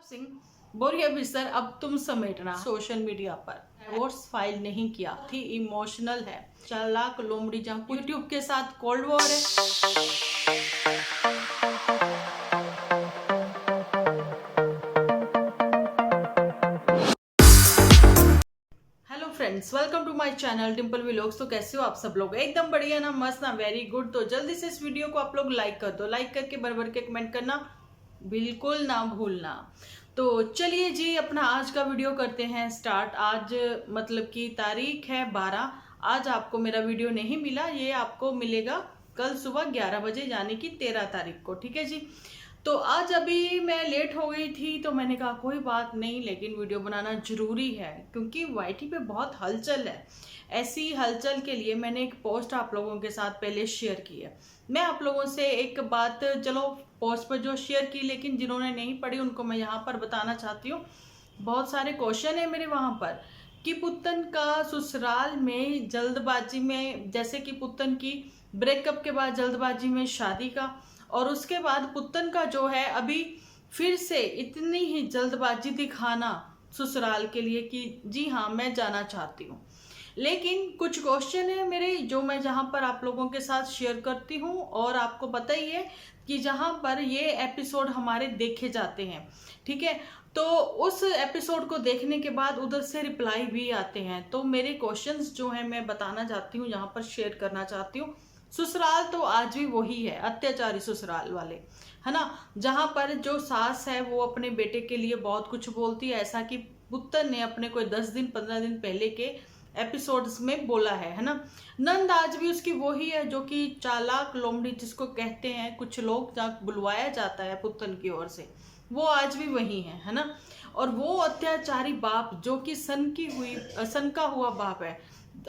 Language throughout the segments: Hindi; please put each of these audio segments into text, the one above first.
सिंह बोरिया बिस्तर अब तुम समेटना सोशल मीडिया पर डिवोर्स फाइल नहीं किया थी, इमोशनल है, चालाक लोमड़ी जहाँ यूट्यूब के साथ कोल्ड वॉर है। Hello friends, welcome to my channel Dimple vlogs. तो कैसे हो आप सब लोग? एकदम बढ़िया ना, मस्त ना, वेरी गुड। तो जल्दी से इस वीडियो को आप लोग लाइक कर दो, लाइक करके भर के कमेंट करना बिल्कुल ना भूलना। तो चलिए जी, अपना आज का वीडियो करते हैं स्टार्ट। आज मतलब की तारीख है 12। आज आपको मेरा वीडियो नहीं मिला, ये आपको मिलेगा कल सुबह 11 बजे, यानी कि 13 तारीख को। ठीक है जी। तो आज अभी मैं लेट हो गई थी, तो मैंने कहा कोई बात नहीं, लेकिन वीडियो बनाना जरूरी है क्योंकि वाईटी पे बहुत हलचल है। ऐसी हलचल के लिए मैंने एक पोस्ट आप लोगों के साथ पहले शेयर की है। मैं आप लोगों से एक बात, चलो पोस्ट पर जो शेयर की, लेकिन जिन्होंने नहीं पढ़ी उनको मैं यहाँ पर बताना चाहती हूँ। बहुत सारे क्वेश्चन है मेरे वहाँ पर कि पुत्तन का ससुराल में जल्दबाजी में, जैसे कि पुत्तन की ब्रेकअप के बाद जल्दबाजी में शादी का, और उसके बाद पुत्तन का जो है अभी फिर से इतनी ही जल्दबाजी दिखाना ससुराल के लिए कि जी हाँ मैं जाना चाहती हूँ। लेकिन कुछ क्वेश्चन है मेरे जो मैं जहाँ पर आप लोगों के साथ शेयर करती हूँ, और आपको पता ही है कि जहाँ पर ये एपिसोड हमारे देखे जाते हैं, ठीक है, तो उस एपिसोड को देखने के बाद उधर से रिप्लाई भी आते हैं। तो मेरे क्वेश्चंस जो हैं मैं बताना चाहती हूँ, यहाँ पर शेयर करना चाहती हूँ। ससुराल तो आज भी वही है, अत्याचारी ससुराल वाले, है ना, जहां पर जो सास है वो अपने बेटे के लिए बहुत कुछ बोलती है, ऐसा कि पुत्तन ने अपने कोई 10 दिन 15 दिन पहले के एपिसोड्स में बोला है ना। नंद आज भी उसकी वही है, जो कि चालाक लोमड़ी जिसको कहते हैं कुछ लोग, जहाँ बुलवाया जाता है पुत्तन की ओर से, वो आज भी वही है ना। और वो अत्याचारी बाप जो कि सनका हुआ बाप है,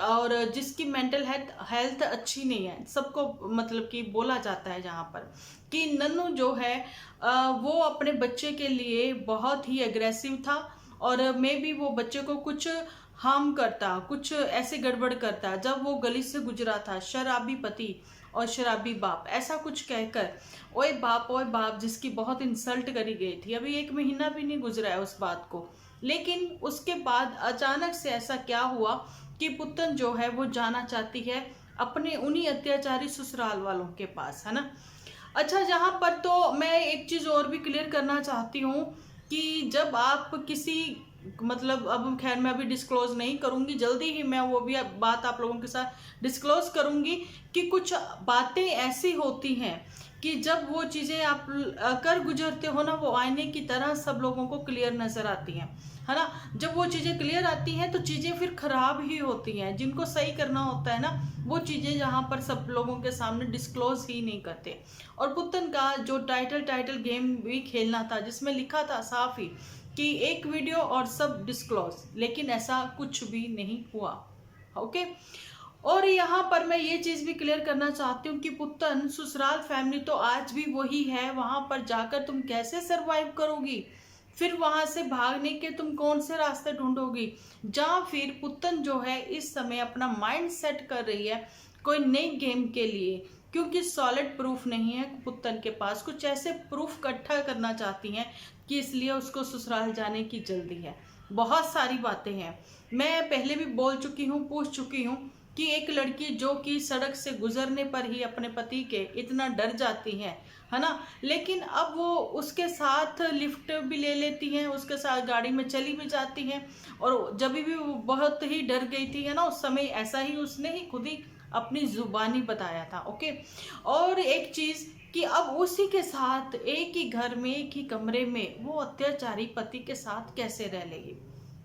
और जिसकी मेंटल हेल्थ अच्छी नहीं है, सबको मतलब कि बोला जाता है जहाँ पर कि नन्नू जो है वो अपने बच्चे के लिए बहुत ही एग्रेसिव था, और मे भी वो बच्चे को कुछ हार्म करता, कुछ ऐसे गड़बड़ करता जब वो गली से गुजरा था। शराबी पति और शराबी बाप, ऐसा कुछ कहकर ओए बाप जिसकी बहुत इंसल्ट करी गई थी। अभी 1 महीना भी नहीं गुजरा है उस बात को, लेकिन उसके बाद अचानक से ऐसा क्या हुआ कि पुत्तन जो है वो जाना चाहती है अपने उन्हीं अत्याचारी ससुराल वालों के पास, है ना। अच्छा, जहां पर तो मैं एक चीज और भी क्लियर करना चाहती हूँ कि जब आप किसी, मतलब अब खैर मैं अभी डिस्क्लोज नहीं करूंगी, जल्दी ही मैं वो भी बात आप लोगों के साथ डिस्क्लोज करूंगी कि कुछ बातें ऐसी होती हैं कि जब वो चीजें आप कर गुजरते हो ना, वो आईने की तरह सब लोगों को क्लियर नजर आती हैं, है ना। जब वो चीजें क्लियर आती हैं तो चीजें फिर खराब ही होती हैं। जिनको सही करना होता है ना, वो चीजें जहां पर सब लोगों के सामने डिस्क्लोज ही नहीं करते। और पुत्तन का जो टाइटल गेम भी खेलना था, जिसमें लिखा था साफ ही कि एक वीडियो और सब डिस्क्लोज, लेकिन ऐसा कुछ भी नहीं हुआ। ओके। और यहाँ पर मैं ये चीज भी क्लियर करना चाहती हूँ कि पुत्तन ससुराल फैमिली तो आज भी वही है, वहां पर जाकर तुम कैसे सरवाइव करोगी, फिर वहां से भागने के तुम कौन से रास्ते ढूंढोगी, जहाँ फिर पुत्तन जो है इस समय अपना माइंड सेट कर रही है कोई नई गेम के लिए, क्योंकि सॉलिड प्रूफ नहीं है पुत्तन के पास। कुछ ऐसे प्रूफ इकट्ठा करना चाहती हैं कि इसलिए उसको ससुराल जाने की जल्दी है। बहुत सारी बातें हैं, मैं पहले भी बोल चुकी हूँ, पूछ चुकी हूँ कि एक लड़की जो कि सड़क से गुजरने पर ही अपने पति के इतना डर जाती है ना, लेकिन अब वो उसके साथ लिफ्ट भी ले लेती हैं, उसके साथ गाड़ी में चली भी जाती हैं। और जब भी वो बहुत ही डर गई थी, है ना, उस समय ऐसा ही उसने ही खुद ही अपनी जुबानी बताया था। ओके। और एक चीज कि अब उसी के साथ एक ही घर में, एक ही कमरे में वो अत्याचारी पति के साथ कैसे रह लेगी।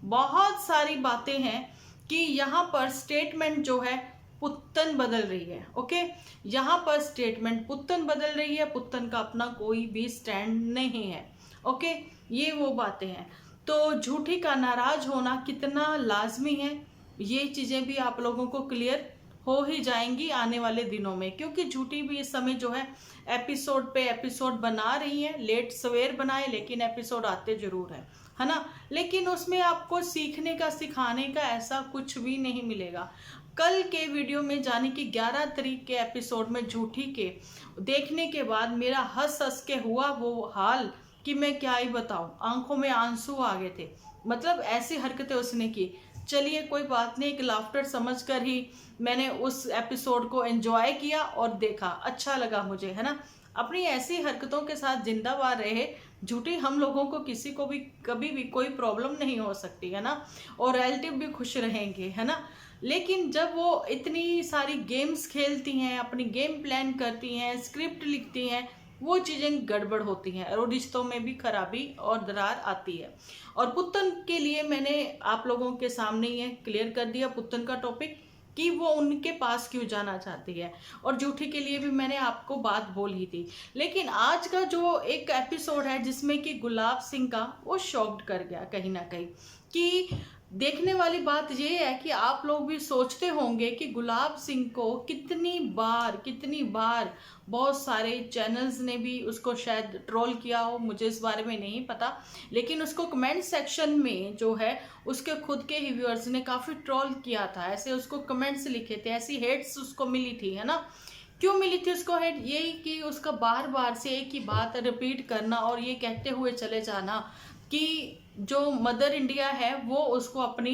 बहुत सारी बातें हैं कि यहाँ पर स्टेटमेंट जो है पुत्तन बदल रही है। ओके। यहाँ पर स्टेटमेंट पुत्तन बदल रही है, पुत्तन का अपना कोई भी स्टैंड नहीं है। ओके। ये वो बातें हैं। तो झूठी का नाराज होना कितना लाजमी है, ये चीजें भी आप लोगों को क्लियर हो ही जाएंगी आने वाले दिनों में, क्योंकि झूठी भी इस समय जो है एपिसोड पे एपिसोड बना रही है। लेट सवेर बनाए, लेकिन एपिसोड आते जरूर है ना। लेकिन उसमें आपको सीखने का, सिखाने का ऐसा कुछ भी नहीं मिलेगा। कल के वीडियो में जाने की 11 तारीख के एपिसोड में झूठी के देखने के बाद मेरा हंस हंस के हुआ वो हाल कि मैं क्या ही बताऊं, आंखों में आंसू आ गए थे। मतलब ऐसी हरकतें उसने की। चलिए कोई बात नहीं, एक लाफ्टर समझकर ही मैंने उस एपिसोड को एंजॉय किया और देखा, अच्छा लगा मुझे, है ना। अपनी ऐसी हरकतों के साथ जिंदाबाद रहे। झूठी हम लोगों को किसी को भी कभी भी कोई प्रॉब्लम नहीं हो सकती, है ना, और रिलेटिव भी खुश रहेंगे, है ना। लेकिन जब वो इतनी सारी गेम्स खेलती हैं, अपनी गेम प्लान करती हैं, स्क्रिप्ट लिखती हैं, वो चीज़ें गड़बड़ होती हैं और रिश्तों में भी खराबी और दरार आती है। और पुत्तन के लिए मैंने आप लोगों के सामने ये क्लियर कर दिया पुत्तन का टॉपिक, कि वो उनके पास क्यों जाना चाहती है। और जूठी के लिए भी मैंने आपको बात बोली थी। लेकिन आज का जो एक एपिसोड है जिसमें कि गुलाब सिंह का, वो शॉक्ड कर गया कहीं ना कहीं। कि देखने वाली बात ये है कि आप लोग भी सोचते होंगे कि गुलाब सिंह को कितनी बार बहुत सारे चैनल्स ने भी उसको शायद ट्रोल किया हो, मुझे इस बारे में नहीं पता। लेकिन उसको कमेंट सेक्शन में जो है उसके खुद के ही व्यूअर्स ने काफ़ी ट्रोल किया था, ऐसे उसको कमेंट्स लिखे थे, ऐसी हेट्स उसको मिली थी, है ना। क्यों मिली थी उसको हेट? यही कि उसका बार बार से एक ही बात रिपीट करना और ये कहते हुए चले जाना कि जो मदर इंडिया है वो उसको अपनी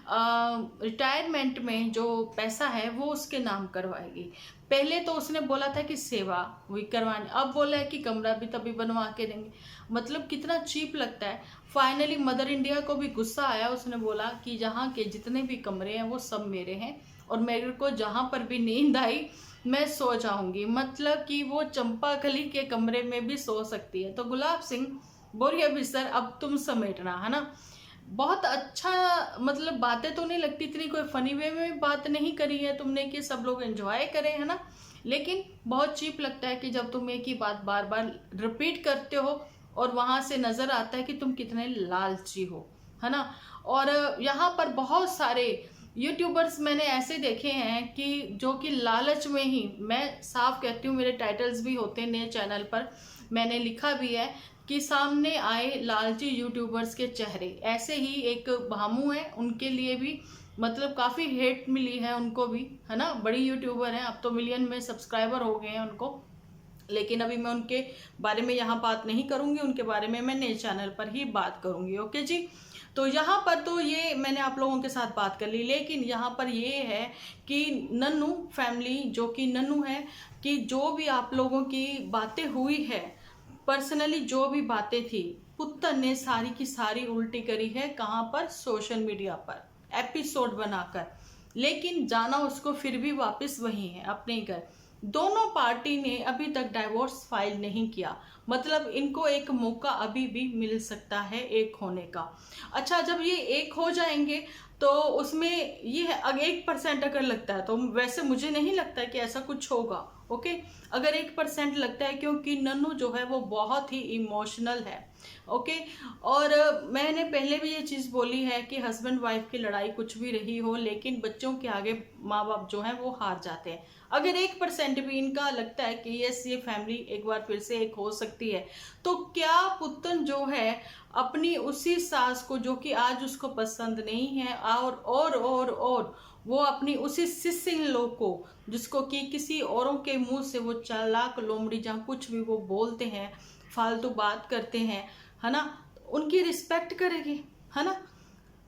रिटायरमेंट में जो पैसा है वो उसके नाम करवाएगी। पहले तो उसने बोला था कि सेवा वही करवानी, अब बोला है कि कमरा भी तभी बनवा के देंगे। मतलब कितना चीप लगता है। फाइनली मदर इंडिया को भी गुस्सा आया, उसने बोला कि जहाँ के जितने भी कमरे हैं वो सब मेरे हैं और मेरे को जहाँ पर भी नींद आई मैं सो जाऊंगी। मतलब कि वो चंपाकली के कमरे में भी सो सकती है। तो गुलाब सिंह बोरिया बिस्तर अब तुम समेटना, है ना। बहुत अच्छा, मतलब बातें तो नहीं लगती, इतनी कोई फनी वे में बात नहीं करी है तुमने कि सब लोग एंजॉय करें, है ना। लेकिन बहुत चीप लगता है कि जब तुम एक ही बात बार बार रिपीट करते हो और वहां से नजर आता है कि तुम कितने लालची हो, है ना। और यहाँ पर बहुत सारे यूट्यूबर्स मैंने ऐसे देखे हैं कि जो कि लालच में ही, मैं साफ कहती हूँ, मेरे टाइटल्स भी होते हैं नए चैनल पर, मैंने लिखा भी है कि सामने आए लालची यूट्यूबर्स के चेहरे। ऐसे ही एक भामू है, उनके लिए भी मतलब काफ़ी हेट मिली है उनको भी, है ना। बड़ी यूट्यूबर हैं, अब तो मिलियन में सब्सक्राइबर हो गए हैं उनको। लेकिन अभी मैं उनके बारे में यहाँ बात नहीं करूँगी, उनके बारे में मैं नए चैनल पर ही बात करूँगी। ओके जी। तो यहाँ पर तो ये मैंने आप लोगों के साथ बात कर ली। लेकिन यहाँ पर ये है कि नन्नू फैमिली, जो कि नन्नू है, कि जो भी आप लोगों की बातें हुई है, पर्सनली जो भी बातें थी, पुत्तन ने सारी की सारी उल्टी करी है। कहाँ पर? सोशल मीडिया पर एपिसोड बनाकर। लेकिन जाना उसको फिर भी वापस वही है, अपने घर। दोनों पार्टी ने अभी तक डाइवोर्स फाइल नहीं किया। मतलब इनको एक मौका अभी भी मिल सकता है एक होने का। अच्छा, जब ये एक हो जाएंगे तो उसमें ये 1% अगर लगता है, तो वैसे मुझे नहीं लगता कि ऐसा कुछ होगा। ओके, अगर 1% लगता है, क्योंकि नन्नू जो है वो बहुत ही इमोशनल है। ओके, और मैंने पहले भी ये चीज़ बोली है कि हस्बैंड वाइफ की लड़ाई कुछ भी रही हो, लेकिन बच्चों के आगे माँ बाप जो हैं वो हार जाते हैं। अगर 1% भी इनका लगता है कि यस, ये फैमिली एक बार फिर से एक हो सकती है, तो क्या पुत्तन जो है अपनी उसी सास को, जो कि आज उसको पसंद नहीं है, और वो अपनी उसी सिस इन लो को, जिसको कि किसी औरों के मुंह से वो चालाक लोमड़ी जहाँ कुछ भी वो बोलते हैं, फालतू बात करते हैं, है ना, उनकी रिस्पेक्ट करेगी, है ना।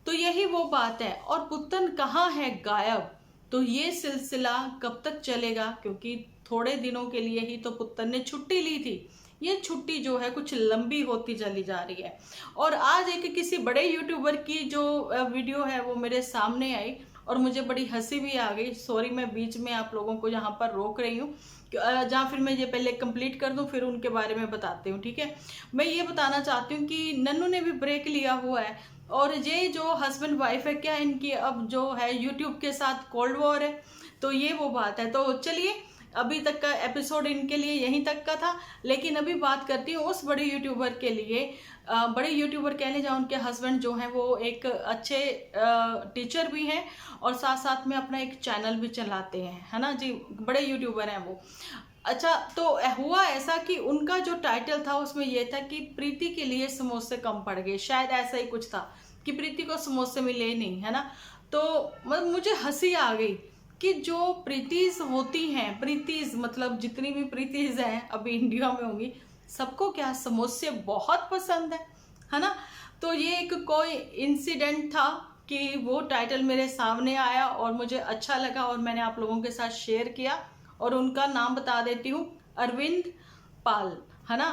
तो यही वो बात है। और पुत्तन कहाँ है? गायब। तो ये सिलसिला कब तक चलेगा? क्योंकि थोड़े दिनों के लिए ही तो पुत्तन ने छुट्टी ली थी। ये छुट्टी जो है कुछ लंबी होती चली जा रही है। और आज एक किसी बड़े यूट्यूबर की जो वीडियो है वो मेरे सामने आई और मुझे बड़ी हंसी भी आ गई। सॉरी, मैं बीच में आप लोगों को यहाँ पर रोक रही हूँ, जहाँ फिर मैं ये पहले कंप्लीट कर दूँ, फिर उनके बारे में बताती हूँ, ठीक है। मैं ये बताना चाहती हूँ कि नन्नू ने भी ब्रेक लिया हुआ है, और ये जो हस्बैंड वाइफ है, क्या इनकी अब जो है यूट्यूब के साथ कोल्ड वॉर है? तो ये वो बात है। तो चलिए, अभी तक का एपिसोड इनके लिए यहीं तक का था। लेकिन अभी बात करती हूँ उस बड़े यूट्यूबर के लिए। बड़े यूट्यूबर कह ले जाओ, उनके हस्बैंड जो हैं वो एक अच्छे टीचर भी हैं और साथ साथ में अपना एक चैनल भी चलाते हैं, है ना जी। बड़े यूट्यूबर हैं वो। अच्छा, तो हुआ ऐसा कि उनका जो टाइटल था उसमें यह था कि प्रीति के लिए समोसे कम पड़ गए, शायद ऐसा ही कुछ था कि प्रीति को समोसे मिले नहीं, है ना। तो मतलब मुझे हंसी आ गई कि जो प्रीतिज होती हैं, प्रीतिज मतलब जितनी भी प्रीतिज हैं अभी इंडिया में होंगी, सबको क्या समोसे बहुत पसंद है ना। तो ये एक कोई इंसिडेंट था कि वो टाइटल मेरे सामने आया और मुझे अच्छा लगा और मैंने आप लोगों के साथ शेयर किया। और उनका नाम बता देती हूँ, अरविंद पाल, है ना।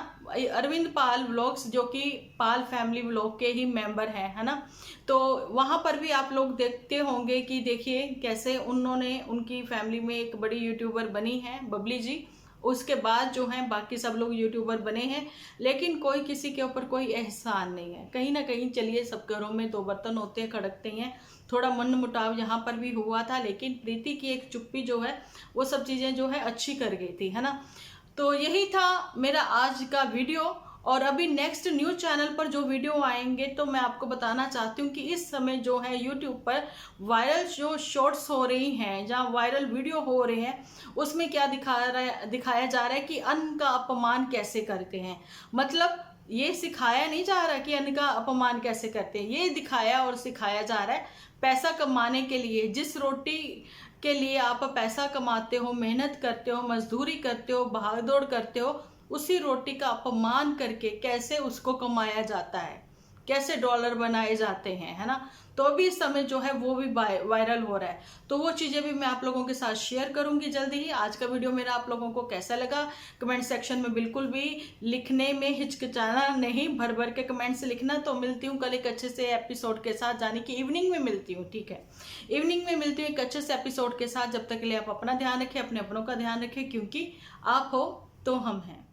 अरविंद पाल व्लॉग्स, जो कि पाल फैमिली व्लॉग के ही मेंबर हैं, है ना। तो वहाँ पर भी आप लोग देखते होंगे कि देखिए कैसे उन्होंने, उनकी फैमिली में एक बड़ी यूट्यूबर बनी है बबली जी। उसके बाद जो है बाकी सब लोग यूट्यूबर बने हैं, लेकिन कोई किसी के ऊपर कोई एहसान नहीं है। कहीं ना कहीं चलिए, सब घरों में दो बर्तन होते हैं, खड़कते हैं। थोड़ा मन मुटाव यहाँ पर भी हुआ था, लेकिन प्रीति की एक चुप्पी जो है वो सब चीज़ें जो है अच्छी कर गई थी, है ना। तो यही था मेरा आज का वीडियो। और अभी नेक्स्ट न्यू चैनल पर जो वीडियो आएंगे, तो मैं आपको बताना चाहती हूँ कि इस समय जो है यूट्यूब पर वायरल जो शॉर्ट्स हो रही हैं, जहाँ वायरल वीडियो हो रहे हैं, उसमें क्या दिखाया जा रहा है कि अन्न का अपमान कैसे करते हैं। मतलब ये सिखाया नहीं जा रहा कि अन्न का अपमान कैसे करते हैं, ये दिखाया और सिखाया जा रहा है पैसा कमाने के लिए। जिस रोटी के लिए आप पैसा कमाते हो, मेहनत करते हो, मजदूरी करते हो, भागदौड़ करते हो, उसी रोटी का अपमान करके कैसे उसको कमाया जाता है, कैसे डॉलर बनाए जाते हैं, है ना। तो अभी इस समय जो है वो भी वायरल हो रहा है। तो वो चीज़ें भी मैं आप लोगों के साथ शेयर करूंगी जल्दी ही। आज का वीडियो मेरा आप लोगों को कैसा लगा कमेंट सेक्शन में बिल्कुल भी लिखने में हिचकिचाना नहीं, भर भर के कमेंट से लिखना। तो मिलती हूँ कल एक अच्छे से एपिसोड के साथ, यानी कि इवनिंग में मिलती हूँ, ठीक है। इवनिंग में मिलती हूँ एक अच्छे से एपिसोड के साथ। जब तक के लिए आप अपना ध्यान रखें, अपने अपनों का ध्यान रखें, क्योंकि आप हो तो हम हैं।